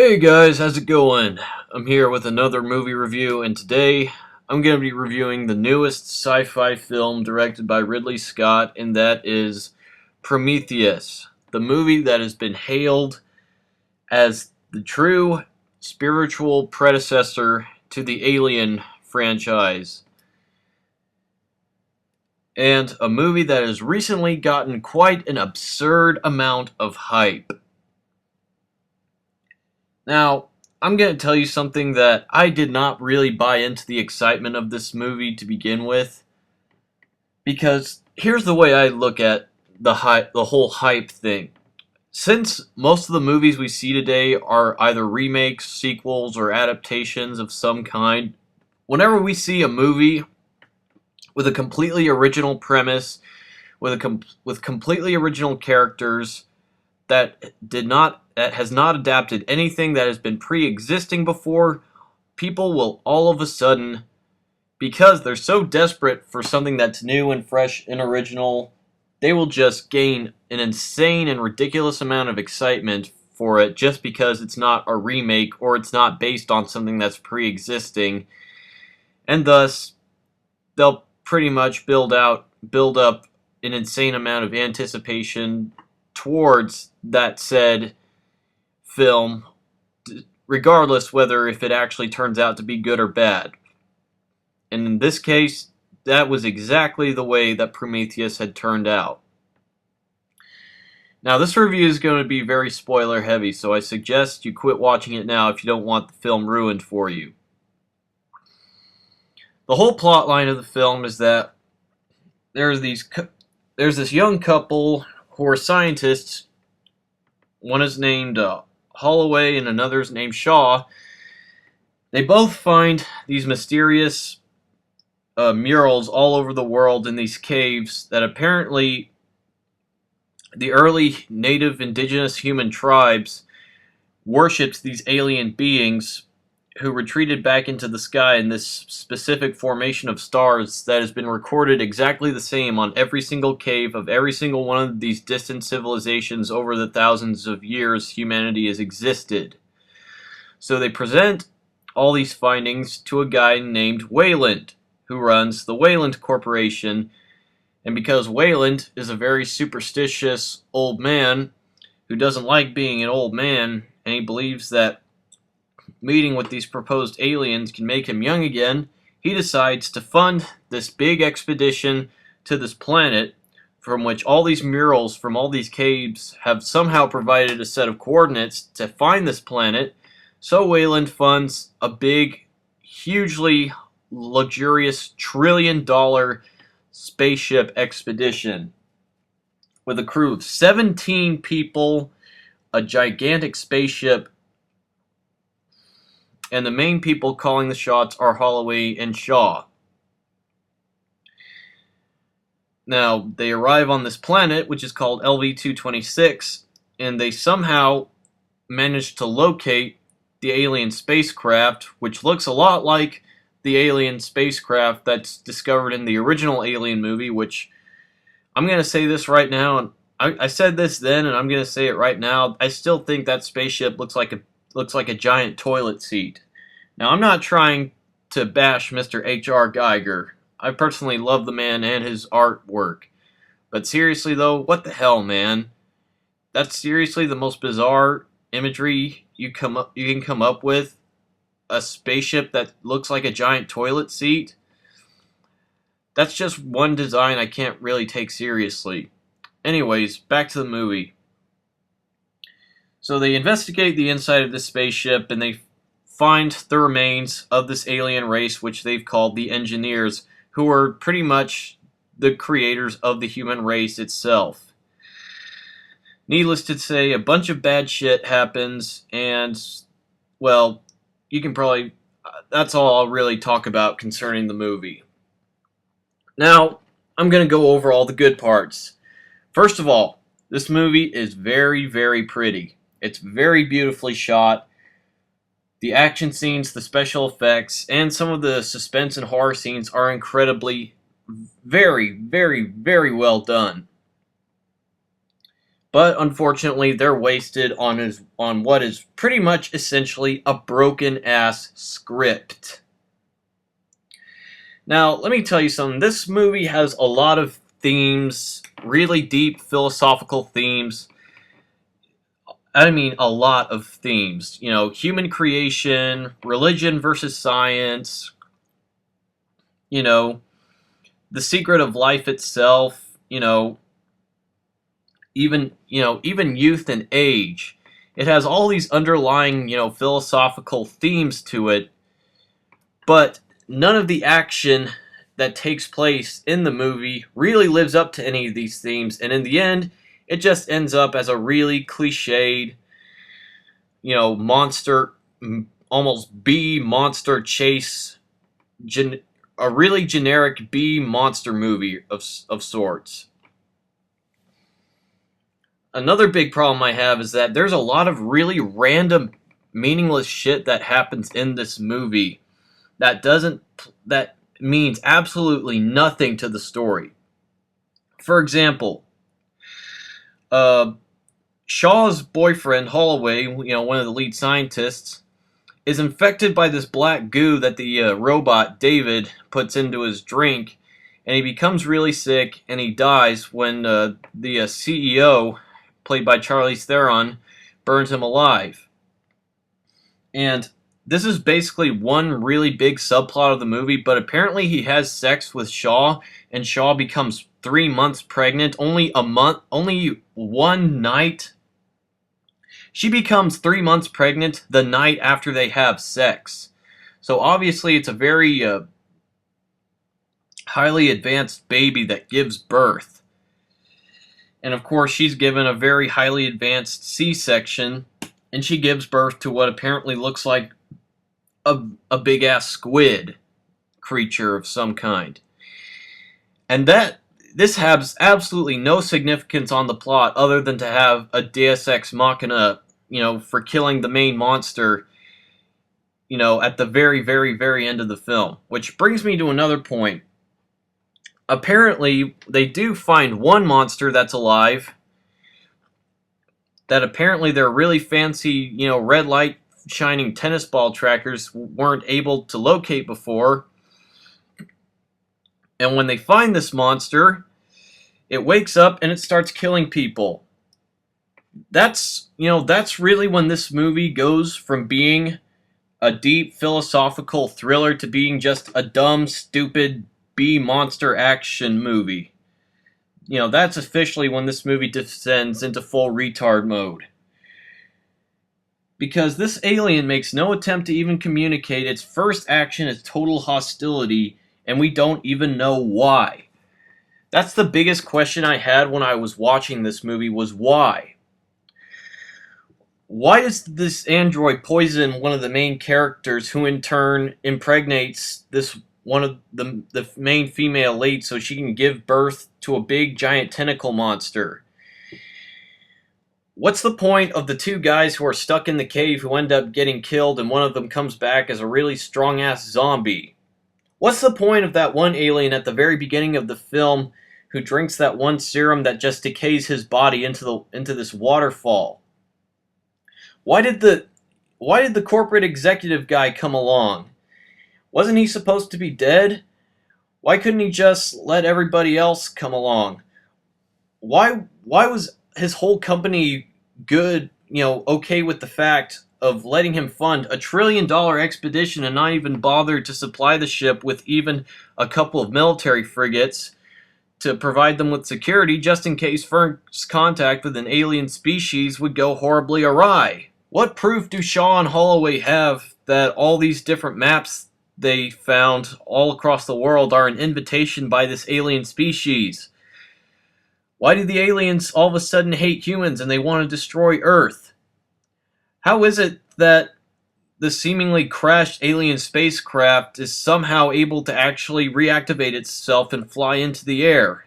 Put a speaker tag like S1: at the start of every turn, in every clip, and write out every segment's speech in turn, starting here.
S1: Hey guys, how's it going? I'm here with another movie review, and today I'm going to be reviewing the newest sci-fi film directed by Ridley Scott, and that is Prometheus, the movie that has been hailed as the true spiritual predecessor to the Alien franchise, and a movie that has recently gotten quite an absurd amount of hype. Now, I'm going to tell you something that I did not really buy into the excitement of this movie to begin with, because here's the way I look at the whole hype thing. Since most of the movies we see today are either remakes, sequels, or adaptations of some kind, whenever we see a movie with a completely original premise, with completely original characters, that has not adapted anything that has been pre-existing before, people will all of a sudden, because they're so desperate for something that's new and fresh and original, they will just gain an insane and ridiculous amount of excitement for it just because it's not a remake or it's not based on something that's pre-existing, and thus they'll pretty much build up an insane amount of anticipation towards that said film, regardless whether if it actually turns out to be good or bad. And in this case, that was exactly the way that Prometheus had turned out. Now, this review is going to be very spoiler heavy, so I suggest you quit watching it now if you don't want the film ruined for you. The whole plot line of the film is that there's this young couple who are scientists. One is named Holloway and another is named Shaw. They both find these mysterious murals all over the world in these caves that apparently the early native indigenous human tribes worshipped these alien beings who retreated back into the sky in this specific formation of stars that has been recorded exactly the same on every single cave of every single one of these distant civilizations over the thousands of years humanity has existed. So they present all these findings to a guy named Wayland, who runs the Wayland Corporation, and because Wayland is a very superstitious old man who doesn't like being an old man, and he believes that meeting with these proposed aliens can make him young again, he decides to fund this big expedition to this planet from which all these murals from all these caves have somehow provided a set of coordinates to find this planet. So Wayland funds a big, hugely luxurious $1 trillion spaceship expedition with a crew of 17 people, a gigantic spaceship, and the main people calling the shots are Holloway and Shaw. Now, they arrive on this planet, which is called LV-226, and they somehow manage to locate the alien spacecraft, which looks a lot like the alien spacecraft that's discovered in the original Alien movie, which I'm going to say this right now, and I said this then, and I'm going to say it right now. I still think that spaceship looks like a giant toilet seat. Now, I'm not trying to bash Mr. H.R. Geiger. I personally love the man and his artwork. But seriously, though, what the hell, man? That's seriously the most bizarre imagery you can come up with? A spaceship that looks like a giant toilet seat? That's just one design I can't really take seriously. Anyways, back to the movie. So they investigate the inside of this spaceship, and they find the remains of this alien race, which they've called the Engineers, who are pretty much the creators of the human race itself. Needless to say, a bunch of bad shit happens, and, well, that's all I'll really talk about concerning the movie. Now, I'm going to go over all the good parts. First of all, this movie is very, very pretty. It's very beautifully shot. The action scenes, the special effects, and some of the suspense and horror scenes are incredibly, very, very, very well done. But unfortunately, they're wasted on what is pretty much essentially a broken ass script. Now, let me tell you something. This movie has a lot of themes, really deep philosophical themes. I mean, a lot of themes. You know, human creation, religion versus science, you know, the secret of life itself, even youth and age. It has all these underlying, philosophical themes to it, but none of the action that takes place in the movie really lives up to any of these themes, and in the end, it just ends up as a really cliched, monster, almost B monster chase, a really generic B monster movie of sorts. Another big problem I have is that there's a lot of really random, meaningless shit that happens in this movie that means absolutely nothing to the story. For example, Shaw's boyfriend Holloway, one of the lead scientists, is infected by this black goo that the robot David puts into his drink, and he becomes really sick and he dies when the CEO, played by Charlize Theron, burns him alive. And this is basically one really big subplot of the movie, but apparently he has sex with Shaw, and Shaw becomes 3 months pregnant. Only one night. She becomes 3 months pregnant the night after they have sex. So obviously it's a very highly advanced baby that gives birth. And of course she's given a very highly advanced C-section, and she gives birth to what apparently looks like a big-ass squid creature of some kind. And this has absolutely no significance on the plot other than to have a Deus Ex Machina, for killing the main monster, at the very, very, very end of the film. Which brings me to another point. Apparently, they do find one monster that's alive that apparently their really fancy, red light shining tennis ball trackers weren't able to locate before. And when they find this monster, it wakes up and it starts killing people. That's really when this movie goes from being a deep philosophical thriller to being just a dumb, stupid B monster action movie. That's officially when this movie descends into full retard mode. Because this alien makes no attempt to even communicate. Its first action is total hostility, and we don't even know why. That's the biggest question I had when I was watching this movie, was why? Why does this android poison one of the main characters, who in turn impregnates one of the main female leads so she can give birth to a big giant tentacle monster? What's the point of the two guys who are stuck in the cave who end up getting killed, and one of them comes back as a really strong-ass zombie? What's the point of that one alien at the very beginning of the film who drinks that one serum that just decays his body into this waterfall? Why did the corporate executive guy come along? Wasn't he supposed to be dead? Why couldn't he just let everybody else come along? Why was his whole company good, okay with the fact of letting him fund a $1 trillion expedition and not even bother to supply the ship with even a couple of military frigates to provide them with security just in case first contact with an alien species would go horribly awry? What proof do Shaw and Holloway have that all these different maps they found all across the world are an invitation by this alien species? Why do the aliens all of a sudden hate humans and they want to destroy Earth? How is it that the seemingly crashed alien spacecraft is somehow able to actually reactivate itself and fly into the air?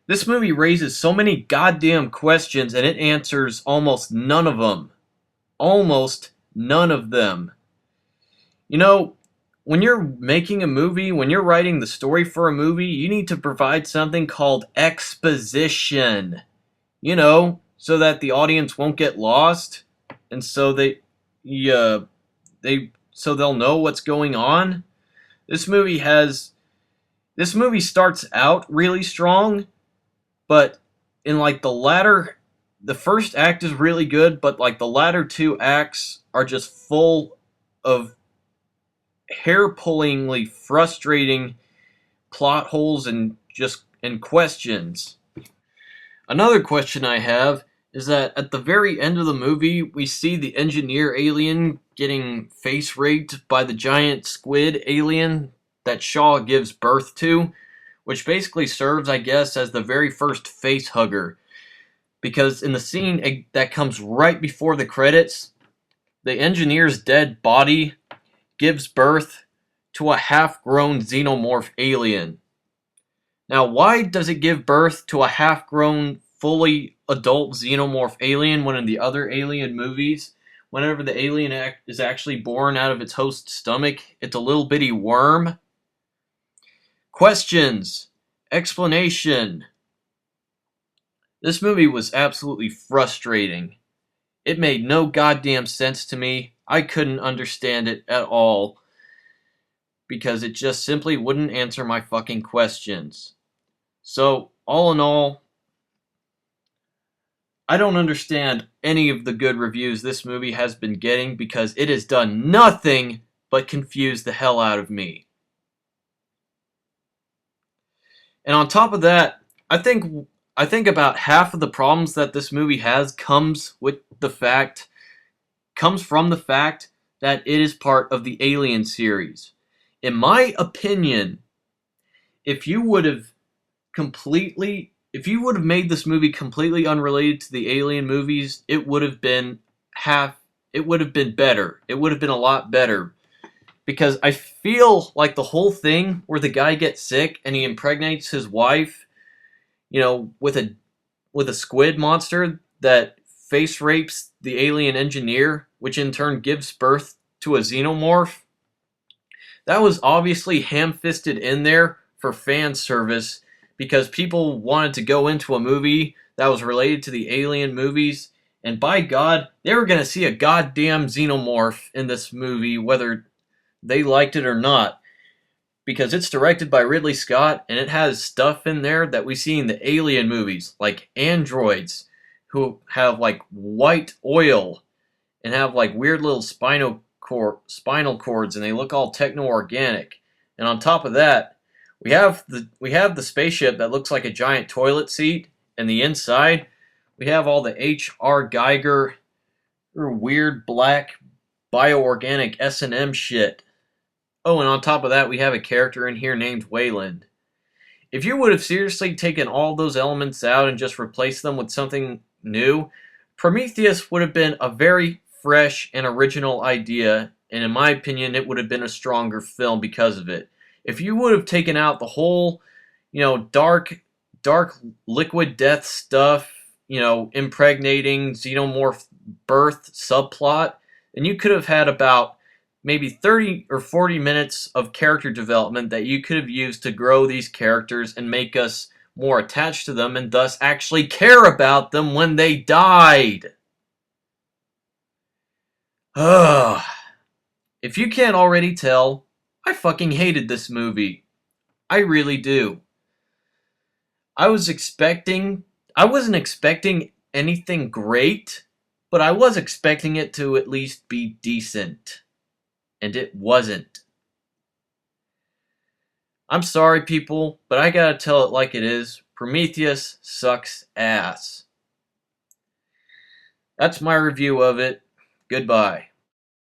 S1: This movie raises so many goddamn questions, and it answers almost none of them. Almost none of them. When you're making a movie, when you're writing the story for a movie, you need to provide something called exposition. so that the audience won't get lost, and so yeah, so they'll know what's going on. This movie has this movie starts out really strong, but in like the first act is really good, but like the latter two acts are just full of hair-pullingly frustrating plot holes and questions. Another question I have is that at the very end of the movie, we see the engineer alien getting face raped by the giant squid alien that Shaw gives birth to, which basically serves, I guess, as the very first face hugger. Because in the scene that comes right before the credits, the engineer's dead body gives birth to a half-grown xenomorph alien. Now, why does it give birth to a half-grown, fully adult xenomorph alien when in the other Alien movies, whenever the alien is actually born out of its host's stomach, it's a little bitty worm? Questions. Explanation. This movie was absolutely frustrating. It made no goddamn sense to me. I couldn't understand it at all because it just simply wouldn't answer my fucking questions. So, all in all, I don't understand any of the good reviews this movie has been getting because it has done nothing but confuse the hell out of me. And on top of that, I think about half of the problems that this movie has comes from the fact that it is part of the Alien series. In my opinion, if you would have made this movie completely unrelated to the Alien movies, it would have been better. It would have been a lot better. Because I feel like the whole thing where the guy gets sick and he impregnates his wife, with a squid monster that face rapes the alien engineer, which in turn gives birth to a xenomorph, that was obviously ham-fisted in there for fan service because people wanted to go into a movie that was related to the Alien movies, and by God, they were going to see a goddamn xenomorph in this movie, whether they liked it or not, because it's directed by Ridley Scott, and it has stuff in there that we see in the Alien movies, like androids who have like white oil and have like weird little spinal cords, and they look all techno-organic. And on top of that, we have the spaceship that looks like a giant toilet seat, and the inside we have all the H.R. Geiger weird black bioorganic S&M shit. Oh, and on top of that, we have a character in here named Wayland. If you would have seriously taken all those elements out and just replaced them with something new, Prometheus would have been a very fresh and original idea, and in my opinion, it would have been a stronger film because of it. If you would have taken out the whole, dark liquid death stuff, impregnating xenomorph birth subplot, then you could have had about maybe 30 or 40 minutes of character development that you could have used to grow these characters and make us more attached to them and thus actually care about them when they died. Ugh. If you can't already tell, I fucking hated this movie. I really do. I wasn't expecting anything great, but I was expecting it to at least be decent. And it wasn't. I'm sorry, people, but I gotta tell it like it is. Prometheus sucks ass. That's my review of it. Goodbye.